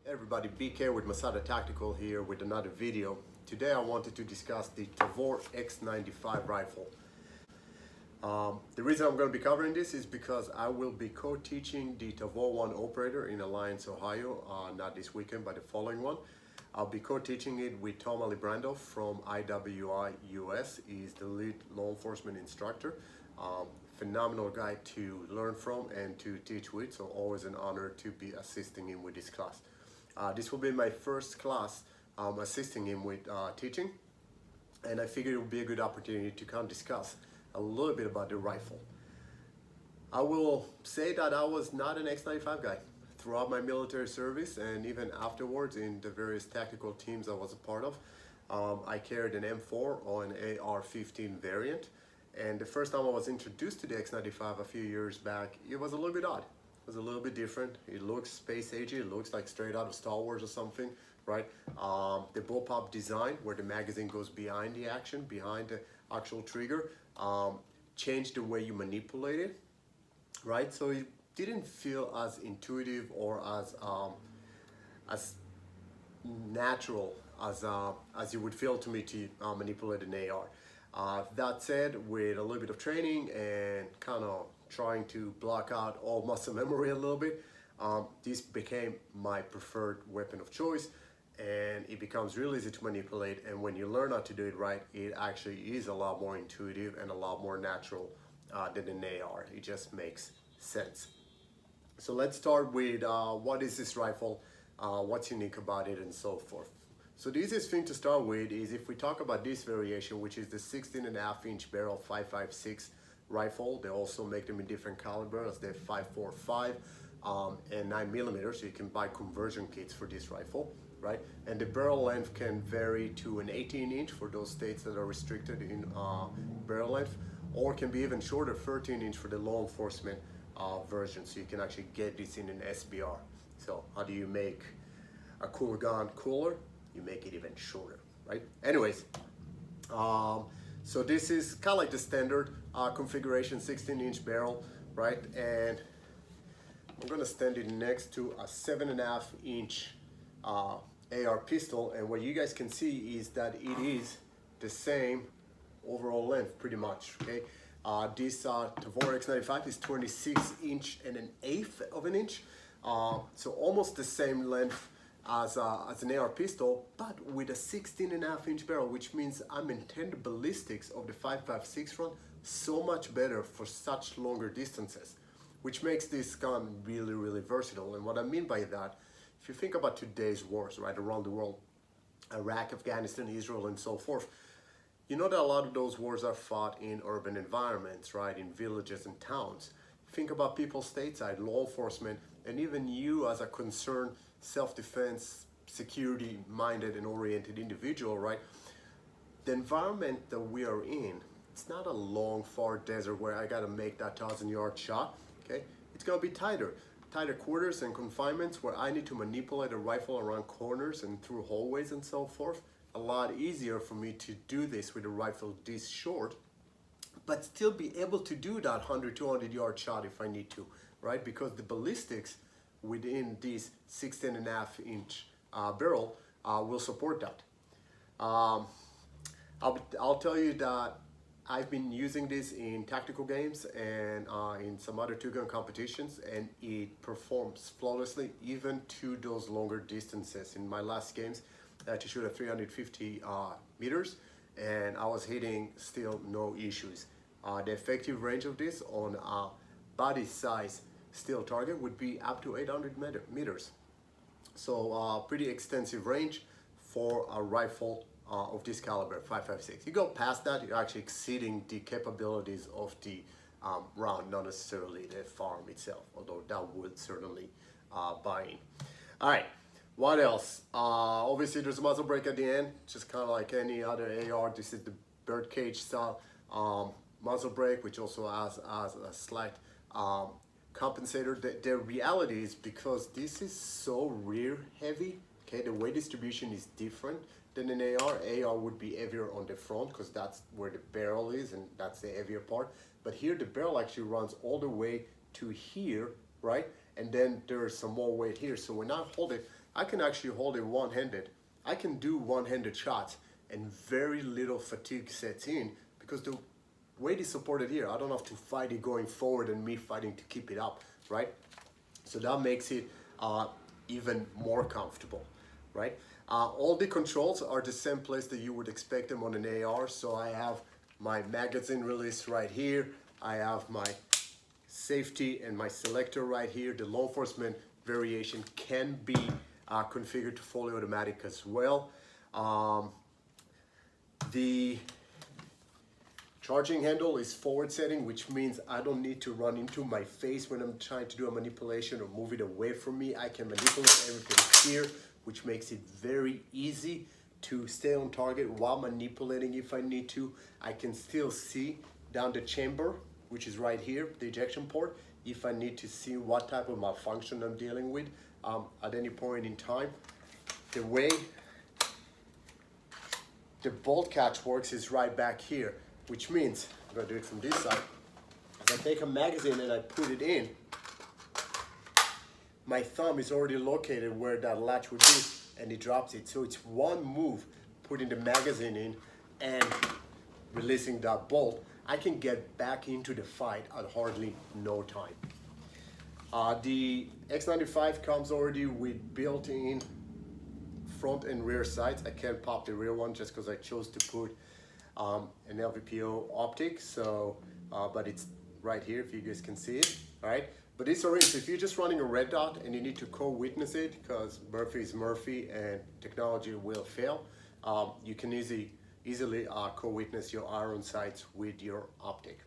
Hey everybody, BK with Masada Tactical here with another video. Today I wanted to discuss the Tavor X95 rifle. The reason I'm going to be covering this is because I will be co-teaching the Tavor 1 operator in Alliance, Ohio, not this weekend but the following one. I'll be co-teaching it with Tom Alibrando from IWI US. He's the lead law enforcement instructor. Phenomenal guy to learn from and to teach with, so always an honor to be assisting him with this class. This will be my first class assisting him with teaching, and I figured it would be a good opportunity to kind of discuss a little bit about the rifle. I will say that I was not an X95 guy. Throughout my military service and even afterwards in the various tactical teams I was a part of, I carried an M4 or an AR-15 variant. And the first time I was introduced to the X95 a few years back, it was a little bit odd. It was a little bit different. It looks space agey. It looks like straight out of Star Wars or something, right? The bullpup design, where the magazine goes behind the action, behind the actual trigger, changed the way you manipulate it, right? So it didn't feel as intuitive or as natural as you would feel to me to manipulate an AR. That said, with a little bit of training and kind of trying to block out all muscle memory a little bit, this became my preferred weapon of choice, and it becomes real easy to manipulate. And when you learn how to do it right, it actually is a lot more intuitive and a lot more natural than an AR. It just makes sense. So let's start with what is this rifle, what's unique about it, and so forth. So the easiest thing to start with is if we talk about this variation, which is the 16.5-inch barrel 5.56 rifle. They also make them in different calibers. They're 5.45 and 9mm, so you can buy conversion kits for this rifle, right? And the barrel length can vary to an 18-inch for those states that are restricted in barrel length, or can be even shorter, 13-inch for the law enforcement version, so you can actually get this in an SBR. So how do you make a cooler gun cooler? You make it even shorter, right? Anyways, so this is kind of like the standard configuration, 16-inch barrel, right? And I'm gonna stand it next to a 7.5-inch AR pistol, and what you guys can see is that it is the same overall length, pretty much, okay? This Tavor X95 is 26 and an eighth of an inch, so almost the same length as an AR pistol, but with a 16.5-inch barrel, which means I maintain the ballistics of the 5.56 run so much better for such longer distances, which makes this gun really, really versatile. And what I mean by that, if you think about today's wars, right, around the world, Iraq, Afghanistan, Israel, and so forth, you know that a lot of those wars are fought in urban environments, right, in villages and towns. Think about people stateside, law enforcement, and even you as a concerned self-defense, security-minded and oriented individual, right? The environment that we are in, it's not a long, far desert where I gotta make that 1,000-yard shot, okay? It's gonna be tighter quarters and confinements where I need to manipulate a rifle around corners and through hallways and so forth. A lot easier for me to do this with a rifle this short, but still be able to do that 100, 200-yard shot if I need to, right? Because the ballistics within this 16.5-inch barrel will support that. I'll tell you that I've been using this in tactical games and in some other two-gun competitions, and it performs flawlessly even to those longer distances. In my last games, I had to shoot at 350 meters, and I was hitting still no issues. The effective range of this on a body size steel target would be up to 800 meters. So pretty extensive range for a rifle of this caliber, 5.56. You go past that, you're actually exceeding the capabilities of the round, not necessarily the firearm itself, although that would certainly buy in. All right, what else? Obviously there's a muzzle brake at the end, just kind of like any other AR. This is the birdcage style muzzle brake, which also has a slight compensator. The reality is, because this is so rear heavy, okay, the weight distribution is different than an AR. AR would be heavier on the front because that's where the barrel is and that's the heavier part. But here the barrel actually runs all the way to here, right? And then there's some more weight here. So when I hold it, I can actually hold it one-handed. I can do one-handed shots and very little fatigue sets in because the weight is supported here. I don't have to fight it going forward and me fighting to keep it up, right? So that makes it even more comfortable, right? All the controls are the same place that you would expect them on an AR. So I have my magazine release right here. I have my safety and my selector right here. The law enforcement variation can be configured to fully automatic as well. The charging handle is forward setting, which means I don't need to run into my face when I'm trying to do a manipulation or move it away from me. I can manipulate everything here, which makes it very easy to stay on target while manipulating if I need to. I can still see down the chamber, which is right here, the ejection port, if I need to see what type of malfunction I'm dealing with at any point in time. The way the bolt catch works is right back here, which means, I'm gonna do it from this side. If I take a magazine and I put it in, my thumb is already located where that latch would be and it drops it. So it's one move, putting the magazine in and releasing that bolt. I can get back into the fight at hardly no time. The X95 comes already with built-in front and rear sights. I can't pop the rear one just because I chose to put an LVPO optic. So, but it's right here if you guys can see it. All right, but it's already. So if you're just running a red dot and you need to co-witness it, because Murphy is Murphy and technology will fail, you can easily co-witness your iron sights with your optic.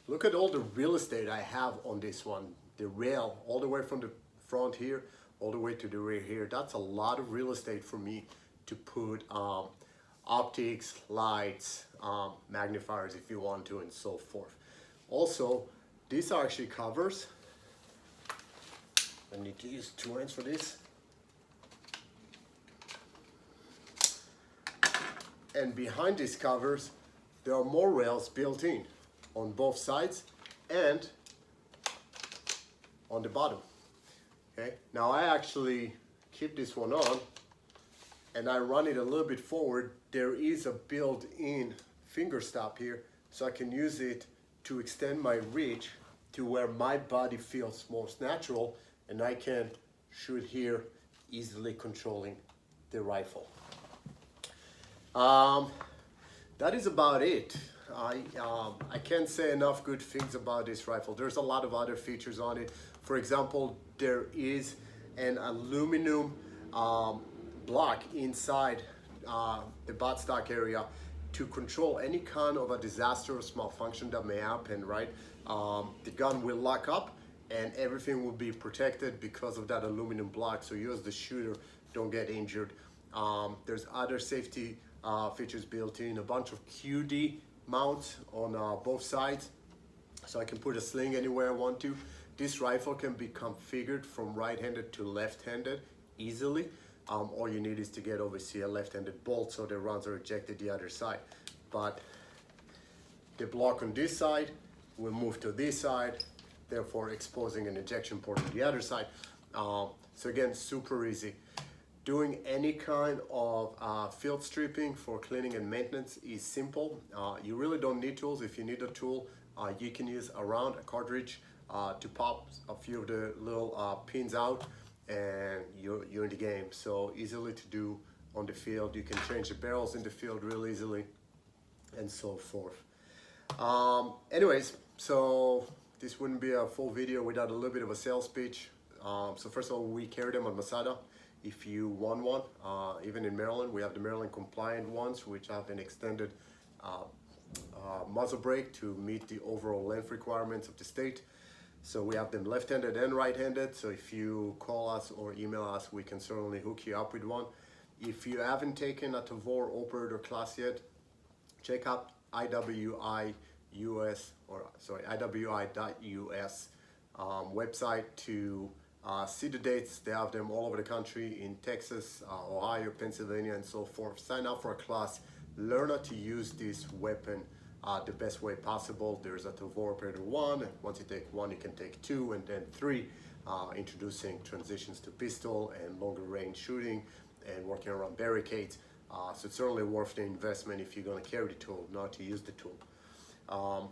Look at all the real estate I have on this one. The rail, all the way from the front here, all the way to the rear here. That's a lot of real estate for me to put optics, lights, magnifiers if you want to, and so forth. Also, these are actually covers. I need to use 2 hands for this. And behind these covers, there are more rails built in on both sides and on the bottom. Okay, now I actually keep this one on and I run it a little bit forward. There is a built-in finger stop here, so I can use it to extend my reach to where my body feels most natural, and I can shoot here, easily controlling the rifle. That is about it. I can't say enough good things about this rifle. There's a lot of other features on it. For example, there is an aluminum block inside the buttstock area to control any kind of a disastrous malfunction that may happen, right? The gun will lock up and everything will be protected because of that aluminum block, so you as the shooter don't get injured. There's other safety features built in, a bunch of QD mounts on both sides, so I can put a sling anywhere I want to. This rifle can be configured from right-handed to left-handed easily. All you need is to get obviously a left-handed bolt so the rounds are ejected the other side. But the block on this side will move to this side, therefore exposing an ejection port on the other side. So again, super easy. Doing any kind of field stripping for cleaning and maintenance is simple. You really don't need tools. If you need a tool, you can use a round, a cartridge, to pop a few of the little pins out, and you're in the game. So easily to do on the field. You can change the barrels in the field real easily, and so forth. Anyways, so this wouldn't be a full video without a little bit of a sales pitch. So first of all, we carry them on Masada. If you want one, even in Maryland, we have the Maryland compliant ones, which have an extended muzzle brake to meet the overall length requirements of the state. So we have them left-handed and right-handed. So if you call us or email us, we can certainly hook you up with one. If you haven't taken a Tavor operator class yet, check out IWI.US website to see the dates. They have them all over the country, in Texas, Ohio, Pennsylvania, and so forth. Sign up for a class, learn how to use this weapon the best way possible. There's a Tavor Operator 1, and once you take 1, you can take 2, and then 3. introducing transitions to pistol and longer range shooting and working around barricades. So it's certainly worth the investment if you're going to carry the tool, not to use the tool. And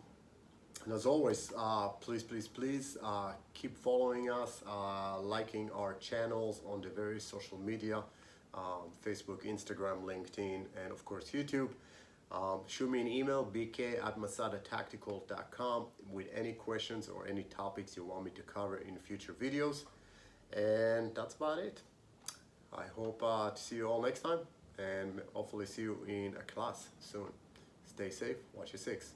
as always, please keep following us, liking our channels on the various social media, Facebook, Instagram, LinkedIn, and of course YouTube. Shoot me an email, bk@masadatactical.com, with any questions or any topics you want me to cover in future videos. And that's about it. I hope to see you all next time, and hopefully see you in a class soon. Stay safe, watch your six.